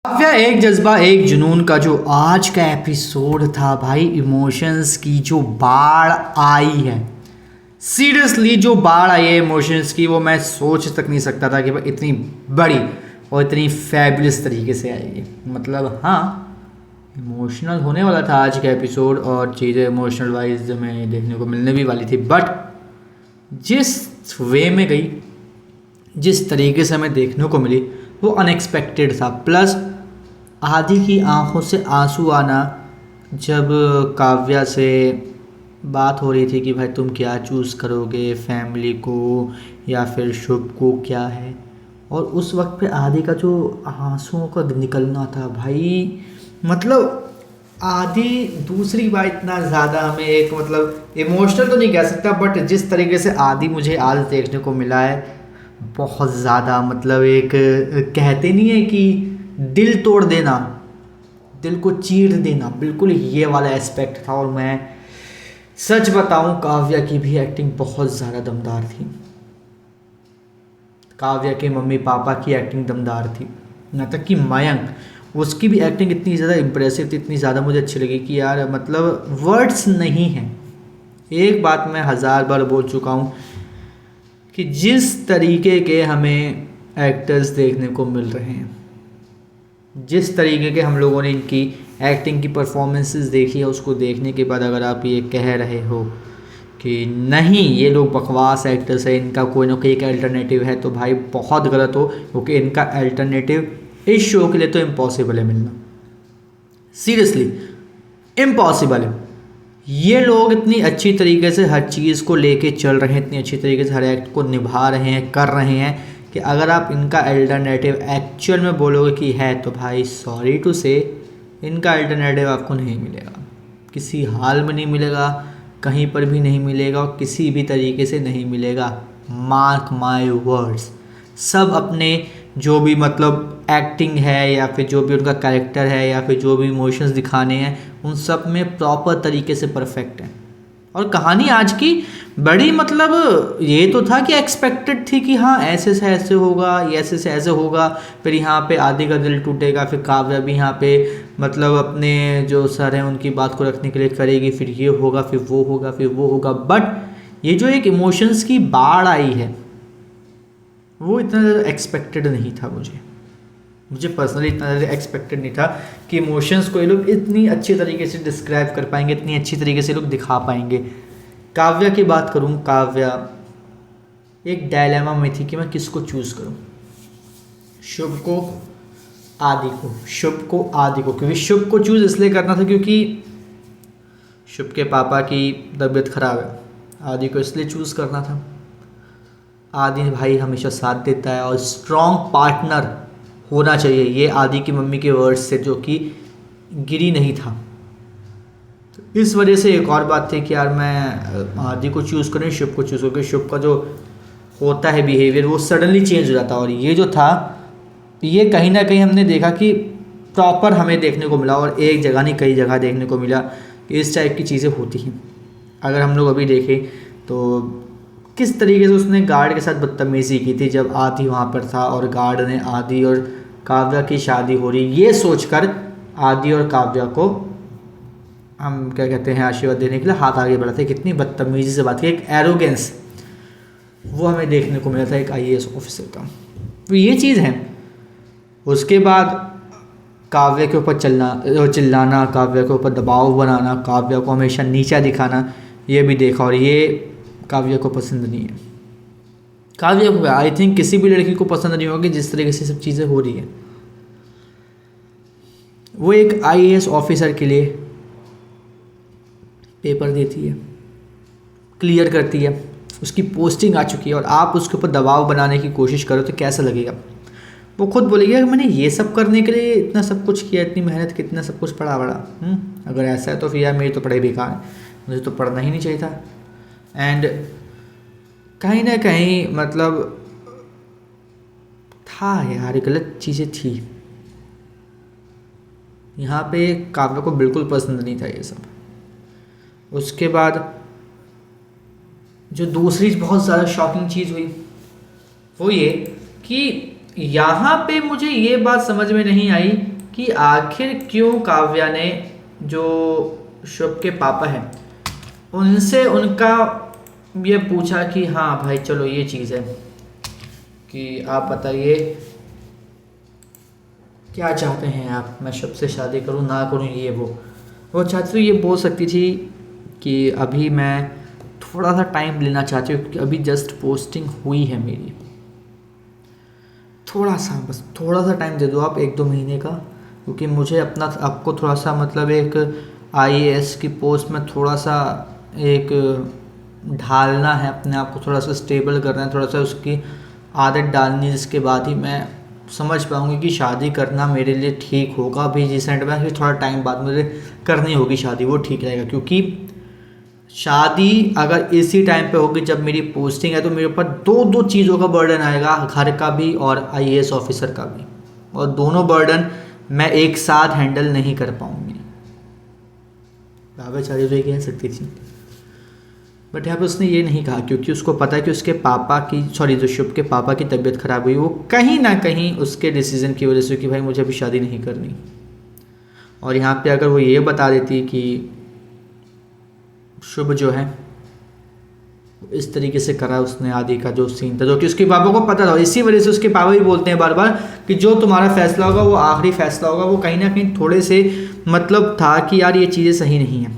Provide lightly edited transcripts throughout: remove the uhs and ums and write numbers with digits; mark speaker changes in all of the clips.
Speaker 1: काव्या एक जज्बा एक जुनून का जो आज का एपिसोड था भाई, इमोशंस की जो बाढ़ आई है, सीरियसली जो बाढ़ आई है इमोशंस की, वो मैं सोच तक नहीं सकता था कि भाई इतनी बड़ी और इतनी फैबुलस तरीके से आएगी। मतलब हाँ, इमोशनल होने वाला था आज का एपिसोड और चीज़ें इमोशनल वाइज में देखने को मिलने भी वाली थी, बट जिस वे में गई, जिस तरीके से हमें देखने को मिली, वो अनएक्सपेक्टेड था। प्लस आदि की आंखों से आंसू आना जब काव्या से बात हो रही थी कि भाई तुम क्या चूज़ करोगे, फैमिली को या फिर शुभ को, क्या है। और उस वक्त पे आदि का जो आंसुओं का निकलना था भाई, मतलब आदि दूसरी बार इतना ज़्यादा हमें एक मतलब इमोशनल तो नहीं कह सकता, बट जिस तरीके से आदि मुझे आज देखने को मिला है बहुत ज़्यादा, मतलब एक कहते नहीं है कि दिल तोड़ देना, दिल को चीर देना, बिल्कुल ये वाला एस्पेक्ट था। और मैं सच बताऊं, काव्या की भी एक्टिंग बहुत ज़्यादा दमदार थी। काव्या के मम्मी पापा की एक्टिंग दमदार थी, यहाँ तक कि मयंक, उसकी भी एक्टिंग इतनी ज़्यादा इम्प्रेसिव थी, इतनी ज़्यादा मुझे अच्छी लगी कि यार मतलब वर्ड्स नहीं हैं। एक बात मैं हज़ार बार बोल चुका हूँ कि जिस तरीके के हमें एक्टर्स देखने को मिल रहे हैं, जिस तरीके के हम लोगों ने इनकी एक्टिंग की परफॉर्मेंसेस देखी है, उसको देखने के बाद अगर आप ये कह रहे हो कि नहीं ये लोग बकवास एक्टर्स है, इनका कोई ना कोई एक अल्टरनेटिव है, तो भाई बहुत गलत हो, क्योंकि इनका अल्टरनेटिव इस शो के लिए तो इम्पॉसिबल है मिलना। सीरियसली इम्पॉसिबल है। ये लोग इतनी अच्छी तरीके से हर चीज़ को लेके चल रहे हैं, इतनी अच्छी तरीके से हर एक्ट को निभा रहे हैं, कर रहे हैं, कि अगर आप इनका अल्टरनेटिव एक्चुअल में बोलोगे कि है, तो भाई सॉरी टू से इनका अल्टरनेटिव आपको नहीं मिलेगा, किसी हाल में नहीं मिलेगा, कहीं पर भी नहीं मिलेगा और किसी भी तरीके से नहीं मिलेगा। Mark my words. सब अपने जो भी मतलब एक्टिंग है या फिर जो भी उनका कैरेक्टर है या फिर जो भी इमोशंस दिखाने हैं, उन सब में प्रॉपर तरीके से परफेक्ट है। और कहानी आज की बड़ी मतलब ये तो था कि एक्सपेक्टेड थी कि हाँ ऐसे से ऐसे होगा, ऐसे से ऐसे होगा, फिर यहाँ पे आदि का दिल टूटेगा, फिर काव्या भी यहाँ पे मतलब अपने जो सर हैं उनकी बात को रखने के लिए करेगी, फिर ये होगा, फिर वो होगा, फिर वो होगा। बट ये जो एक इमोशंस की बाढ़ आई है, वो इतना ज़्यादा एक्सपेक्टेड नहीं था। मुझे पर्सनली इतना ज़्यादा एक्सपेक्टेड नहीं था कि इमोशंस को ये लोग इतनी अच्छी तरीके से डिस्क्राइब कर पाएंगे, इतनी अच्छी तरीके से लोग दिखा पाएंगे। काव्या की बात करूँ, काव्या एक डायलेमा में थी कि मैं किसको चूज़ करूँ, शुभ को आदि को, शुभ को आदि को। क्योंकि शुभ को चूज़ इसलिए करना था क्योंकि शुभ के पापा की तबीयत खराब है, आदि को इसलिए चूज़ करना था। आदि भाई हमेशा साथ देता है और स्ट्रॉन्ग पार्टनर होना चाहिए, ये आदि की मम्मी के वर्ड्स से, जो कि गिरी नहीं था। तो इस वजह से एक और बात थी कि यार मैं आदि को चूज़ करूँ, शुभ को चूज़ करूँ। शुभ का जो होता है बिहेवियर वो सडनली चेंज हो जाता, और ये जो था ये कहीं ना कहीं हमने देखा कि प्रॉपर हमें देखने को मिला, और एक जगह नहीं कई जगह देखने को मिला कि इस टाइप की चीज़ें होती हैं। अगर हम लोग अभी देखें तो किस तरीके से उसने गार्ड के साथ बदतमीज़ी की थी जब आदि वहाँ पर था, और गार्ड ने आदि और काव्या की शादी हो रही ये सोचकर आदि और काव्या को हम क्या कहते हैं आशीर्वाद देने के लिए हाथ आगे बढ़ाते, कितनी बदतमीज़ी से बात की, एक एरोगेंस वो हमें देखने को मिला था एक आईएएस ऑफिसर का। तो ये चीज़ है। उसके बाद काव्या के ऊपर चिल्लाना, काव्या के ऊपर दबाव बनाना, काव्या को हमेशा नीचा दिखाना, ये भी देखा, और ये काव्या को पसंद नहीं है। काव्या को आई थिंक किसी भी लड़की को पसंद नहीं होगी जिस तरीके से सब चीज़ें हो रही है। वो एक आईएएस ऑफिसर के लिए पेपर देती है, क्लियर करती है, उसकी पोस्टिंग आ चुकी है, और आप उसके ऊपर दबाव बनाने की कोशिश करो तो कैसा लगेगा। वो खुद बोलेगी कि मैंने ये सब करने के लिए इतना सब कुछ किया, इतनी मेहनत की, इतना सब कुछ पढ़ा बड़ा, अगर ऐसा है तो फिर यार मेरी तो पढ़ाई बेकार है, मुझे तो पढ़ना ही नहीं चाहिए था। एंड कहीं ना कहीं मतलब था यार, गलत चीज़ें थी यहाँ पे। काव्या को बिल्कुल पसंद नहीं था ये सब। उसके बाद जो दूसरी बहुत ज़्यादा शॉकिंग चीज़ हुई वो ये कि यहाँ पे मुझे ये बात समझ में नहीं आई कि आखिर क्यों काव्या ने जो शुभ के पापा हैं उनसे उनका ये पूछा कि हाँ भाई चलो ये चीज़ है कि आप बताइए क्या चाहते हैं आप, मैं शुभ से शादी करूँ ना करूँ, ये वो चाहती तो ये बोल सकती थी कि अभी मैं थोड़ा सा टाइम लेना चाहती हूँ क्योंकि अभी जस्ट पोस्टिंग हुई है मेरी, थोड़ा सा बस थोड़ा सा टाइम दे दो आप 1-2 महीने का, क्योंकि मुझे अपना आपको थोड़ा सा मतलब एक आईएएस की पोस्ट में थोड़ा सा एक ढालना है, अपने आप को थोड़ा सा स्टेबल करना है, थोड़ा सा उसकी आदत डालनी है, जिसके बाद ही मैं समझ पाऊँगी कि शादी करना मेरे लिए ठीक होगा। अभी रिसेंट में फिर थोड़ा टाइम बाद मुझे करनी होगी शादी, वो ठीक रहेगा, क्योंकि शादी अगर इसी टाइम पे होगी जब मेरी पोस्टिंग है तो मेरे ऊपर दो चीज़ों का बर्डन आएगा, घर का भी और आईएएस ऑफिसर का भी, और दोनों बर्डन मैं एक साथ हैंडल नहीं कर पाऊँगी। बाबा चारी तो ये कह सकती थी, बट यहाँ पे उसने ये नहीं कहा क्योंकि उसको पता है कि उसके पापा की जो शुभ के पापा की तबीयत ख़राब हुई वो कहीं ना कहीं उसके डिसीज़न की वजह से कि भाई मुझे अभी शादी नहीं करनी। और यहाँ पे अगर वो ये बता देती कि शुभ जो है इस तरीके से करा उसने, आदि का जो सीन था जो कि उसके पापा को पता था, इसी वजह से उसके पापा भी बोलते हैं बार बार कि जो तुम्हारा फैसला होगा वो आखिरी फैसला होगा, वो कहीं ना कहीं थोड़े से मतलब था कि यार ये चीज़ें सही नहीं है,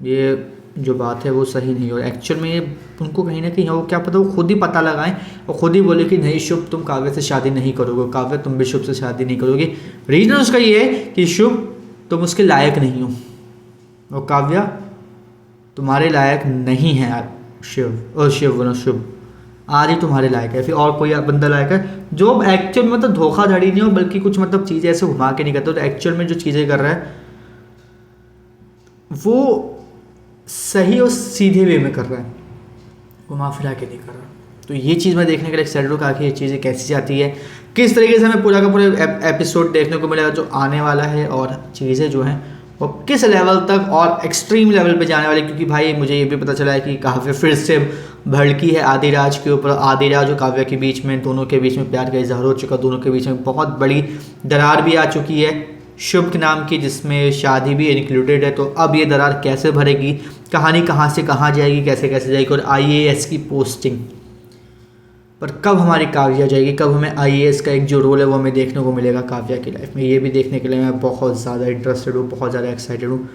Speaker 1: ये जो बात है वो सही नहीं, और एक्चुअल में उनको कहीं ना कहीं वो क्या पता, वो खुद ही पता लगाएं और खुद ही बोले कि नहीं शुभ तुम काव्य से शादी नहीं करोगे, काव्य तुम भी शुभ से शादी नहीं करोगे। रीज़न उसका ये है कि शुभ तुम उसके लायक नहीं हो और काव्या तुम्हारे लायक नहीं है यार, शिव बोलो शुभ आज ही तुम्हारे लायक है, फिर और कोई बंदा लायक है जो एक्चुअल में मतलब धोखाधड़ी नहीं हो बल्कि कुछ मतलब चीज़ें ऐसे घुमा के नहीं करते, तो एक्चुअल में जो चीज़ें कर रहा है वो सही और सीधे वे में कर रहा है, घुमा फिरा के नहीं कर रहा। तो ये चीज़ मैं देखने के लिए एक्साइटेड हूँ कि आखिर ये चीज़ें कैसी जाती है, किस तरीके से हमें पूरा का पूरा एपिसोड देखने को मिलेगा जो आने वाला है, और चीज़ें जो हैं वो किस लेवल तक और एक्सट्रीम लेवल पे जाने वाली, क्योंकि भाई मुझे ये भी पता चला है कि काव्य फिर से भड़की है आदिराज के ऊपर। आदिराज और काव्य के बीच में, दोनों के बीच में प्यार का इजहार हो चुका, दोनों के बीच में बहुत बड़ी दरार भी आ चुकी है शुभ के नाम की, जिसमें शादी भी इंक्लूडेड है। तो अब ये दरार कैसे भरेगी, कहानी कहाँ से कहाँ जाएगी, कैसे कैसे जाएगी, और आईएएस की पोस्टिंग पर कब हमारी काव्या जाएगी, कब हमें आईएएस का एक जो रोल है वो हमें देखने को मिलेगा काव्या की लाइफ में, ये भी देखने के लिए मैं बहुत ज़्यादा इंटरेस्टेड हूँ, बहुत ज़्यादा एक्साइटेड हूँ।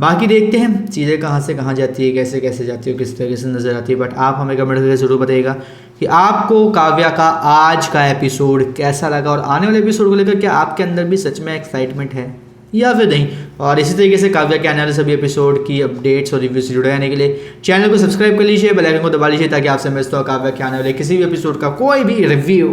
Speaker 1: बाकी देखते हैं चीज़ें कहाँ से कहाँ जाती है, कैसे कैसे जाती है, किस तरीके से नज़र आती है। बट आप हमें कमेंट करके ज़रूर बताइएगा कि आपको काव्या का आज का एपिसोड कैसा लगा, और आने वाले एपिसोड को लेकर क्या आपके अंदर भी सच में एक्साइटमेंट है या फिर नहीं। और इसी तरीके से काव्या के आने वाले सभी एपिसोड की अपडेट्स और रिव्यू से जुड़े रहने के लिए चैनल को सब्सक्राइब कर लीजिए, बेल आइकन को दबा लीजिए ताकि आपसे मिस हो काव्या के आने वाले किसी भी एपिसोड का कोई भी रिव्यू।